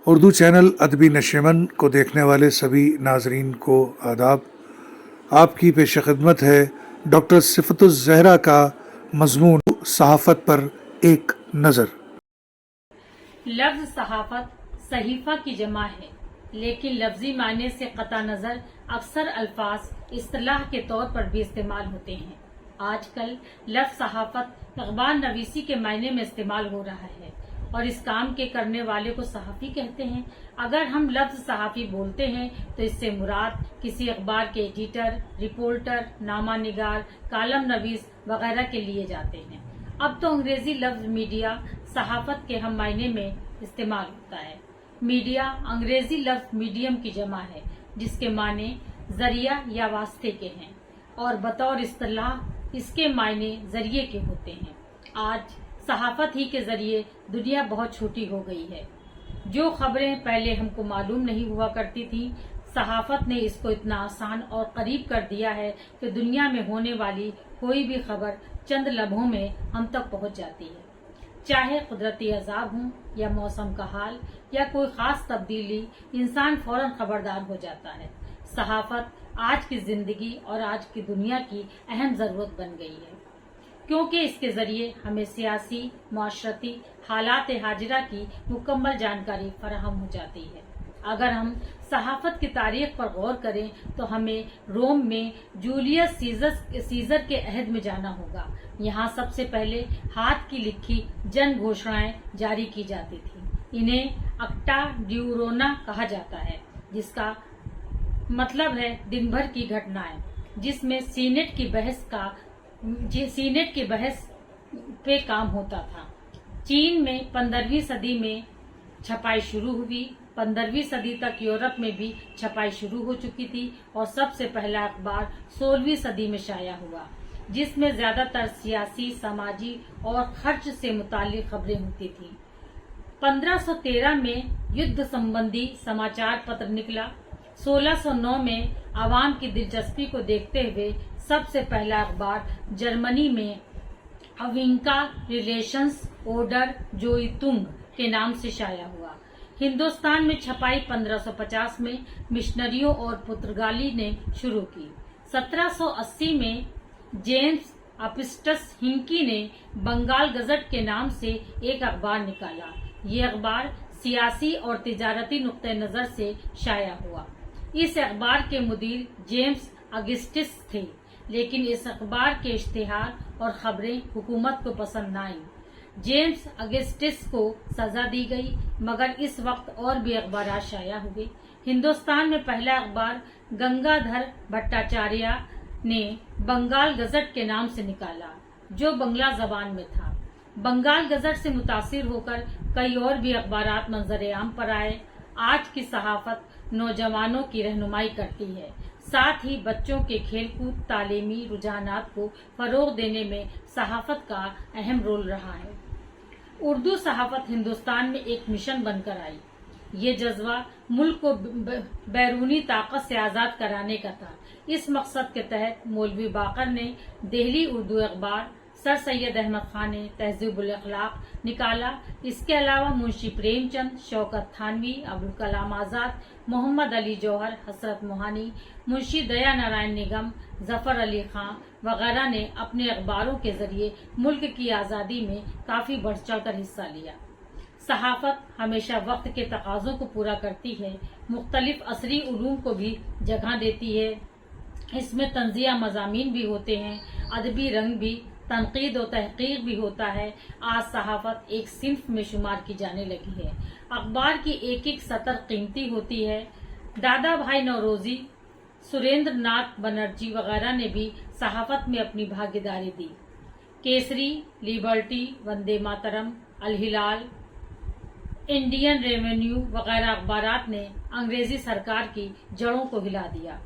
Urdu channel ادبی نشیمن کو دیکھنے والے سبھی ناظرین کو آداب۔ آپ کی پیش خدمت ہے ڈاکٹر صفت الزہرا کا مضمون صحافت پر ایک نظر۔ لفظ صحافت صحیفہ کی جمع ہے، لیکن لفظی معنی سے قطع نظر اکثر الفاظ اصطلاح کے طور پر بھی استعمال ہوتے ہیں۔ آج کل لفظ صحافت اخبار نویسی کے معنی میں استعمال ہو رہا ہے اور اس کام کے کرنے والے کو صحافی کہتے ہیں۔ اگر ہم لفظ صحافی بولتے ہیں تو اس سے مراد کسی اخبار کے ایڈیٹر، رپورٹر، نامہ نگار، کالم نویس وغیرہ کے لیے جاتے ہیں۔ اب تو انگریزی لفظ میڈیا صحافت کے ہم معنی میں استعمال ہوتا ہے۔ میڈیا انگریزی لفظ میڈیم کی جمع ہے، جس کے معنی ذریعہ یا واسطے کے ہیں اور بطور اصطلاح اس کے معنی ذریعے کے ہوتے ہیں۔ آج صحافت ہی کے ذریعے دنیا بہت چھوٹی ہو گئی ہے۔ جو خبریں پہلے ہم کو معلوم نہیں ہوا کرتی تھیں، صحافت نے اس کو اتنا آسان اور قریب کر دیا ہے کہ دنیا میں ہونے والی کوئی بھی خبر چند لمحوں میں ہم تک پہنچ جاتی ہے۔ چاہے قدرتی عذاب ہوں یا موسم کا حال یا کوئی خاص تبدیلی، انسان فوراً خبردار ہو جاتا ہے۔ صحافت آج کی زندگی اور آج کی دنیا کی اہم ضرورت بن گئی ہے، کیونکہ اس کے ذریعے ہمیں سیاسی، معاشرتی حالات حاضرہ کی مکمل جانکاری فراہم ہو جاتی ہے۔ اگر ہم صحافت کی تاریخ پر غور کریں تو ہمیں روم میں جولیس سیزر کے عہد میں جانا ہوگا۔ یہاں سب سے پہلے ہاتھ کی لکھی جنگ گھوشنائیں جاری کی جاتی تھیں۔ انہیں اکٹا ڈیورونا کہا جاتا ہے، جس کا مطلب ہے دن بھر کی گھٹنائیں، جس میں سینیٹ کی بحث پہ کام ہوتا تھا۔ چین میں 15ویں صدی میں چھپائی شروع ہوئی۔ 15ویں صدی تک یورپ میں بھی چھپائی شروع ہو چکی تھی اور سب سے پہلا اخبار 16ویں صدی میں شائع ہوا، جس میں زیادہ تر سیاسی، سماجی اور خرچ سے متعلق خبریں ہوتی تھیں۔ 1513 میں یدھ سمبندی سماچار پتر نکلا۔ 1609 میں عوام کی دلچسپی کو دیکھتے ہوئے سب سے پہلا اخبار جرمنی میں اوینکا ریلیشنس اوڈر جوئیتنگ کے نام سے شائع ہوا۔ ہندوستان میں چھپائی 1550 میں مشنریوں اور پرتگالی نے شروع کی۔ 1780 میں جیمز اپسٹس ہنکی نے بنگال گزٹ کے نام سے ایک اخبار نکالا۔ یہ اخبار سیاسی اور تجارتی نقطہ نظر سے شائع ہوا۔ اس اخبار کے مدیر جیمز اگسٹس تھے، لیکن اس اخبار کے اشتہار اور خبریں حکومت کو پسند نہ آئیں۔ جیمز اگسٹس کو سزا دی گئی، مگر اس وقت اور بھی اخبارات شائع ہوئے۔ ہندوستان میں پہلا اخبار گنگا دھر بھٹاچاریہ نے بنگال گزٹ کے نام سے نکالا، جو بنگلہ زبان میں تھا۔ بنگال گزٹ سے متاثر ہو کر کئی اور بھی اخبارات منظر عام پر آئے۔ آج کی صحافت نوجوانوں کی رہنمائی کرتی ہے، ساتھ ہی بچوں کے کھیل کود، تعلیمی رجحانات کو فروغ دینے میں صحافت کا اہم رول رہا ہے۔ اردو صحافت ہندوستان میں ایک مشن بن کر آئی۔ یہ جذبہ ملک کو بیرونی طاقت سے آزاد کرانے کا تھا۔ اس مقصد کے تحت مولوی باقر نے دہلی اردو اخبار، سر سید احمد خان نے تہذیب الاخلاق نکالا۔ اس کے علاوہ منشی پریم چند، شوکت تھانوی، ابوالکلام آزاد، محمد علی جوہر، حسرت موہانی، منشی دیا نارائن نگم، ظفر علی خان وغیرہ نے اپنے اخباروں کے ذریعے ملک کی آزادی میں کافی بڑھ چڑھ کر حصہ لیا۔ صحافت ہمیشہ وقت کے تقاضوں کو پورا کرتی ہے، مختلف عصری علوم کو بھی جگہ دیتی ہے۔ اس میں طنزیہ مضامین بھی ہوتے ہیں، ادبی رنگ بھی، تنقید و تحقیق بھی ہوتا ہے۔ آج صحافت ایک صنف میں شمار کی جانے لگی ہے۔ اخبار کی ایک ایک سطر قیمتی ہوتی ہے۔ دادا بھائی نوروزی، سریندر ناتھ بنرجی وغیرہ نے بھی صحافت میں اپنی بھاگیداری دی۔ Kesari, Liberty, Vande Mataram, Al-Hilal, Indian revenue وغیرہ اخبارات نے انگریزی سرکار کی جڑوں کو ہلا دیا۔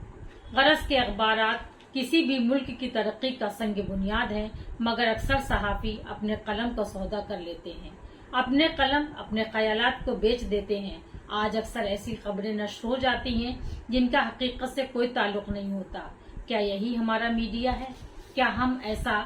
غرض کے اخبارات کسی بھی ملک کی ترقی کا سنگ بنیاد ہیں، مگر اکثر صحافی اپنے قلم کا سودا کر لیتے ہیں، اپنے قلم، اپنے خیالات کو بیچ دیتے ہیں۔ آج اکثر ایسی خبریں نشر ہو جاتی ہیں جن کا حقیقت سے کوئی تعلق نہیں ہوتا۔ کیا یہی ہمارا میڈیا ہے؟ کیا ہم ایسا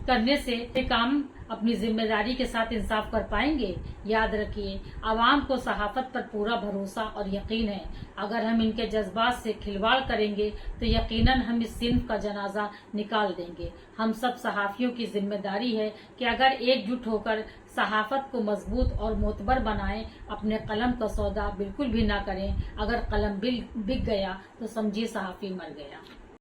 کرنے سے یہ کام اپنی ذمہ داری کے ساتھ انصاف کر پائیں گے؟ یاد رکھیے، عوام کو صحافت پر پورا بھروسہ اور یقین ہے۔ اگر ہم ان کے جذبات سے کھلواڑ کریں گے تو یقیناً ہم اس صنف کا جنازہ نکال دیں گے۔ ہم سب صحافیوں کی ذمہ داری ہے کہ اگر ایک جٹ ہو کر صحافت کو مضبوط اور معتبر بنائیں، اپنے قلم کا سودا بالکل بھی نہ کریں۔ اگر قلم بک گیا تو سمجھیے صحافی مر گیا۔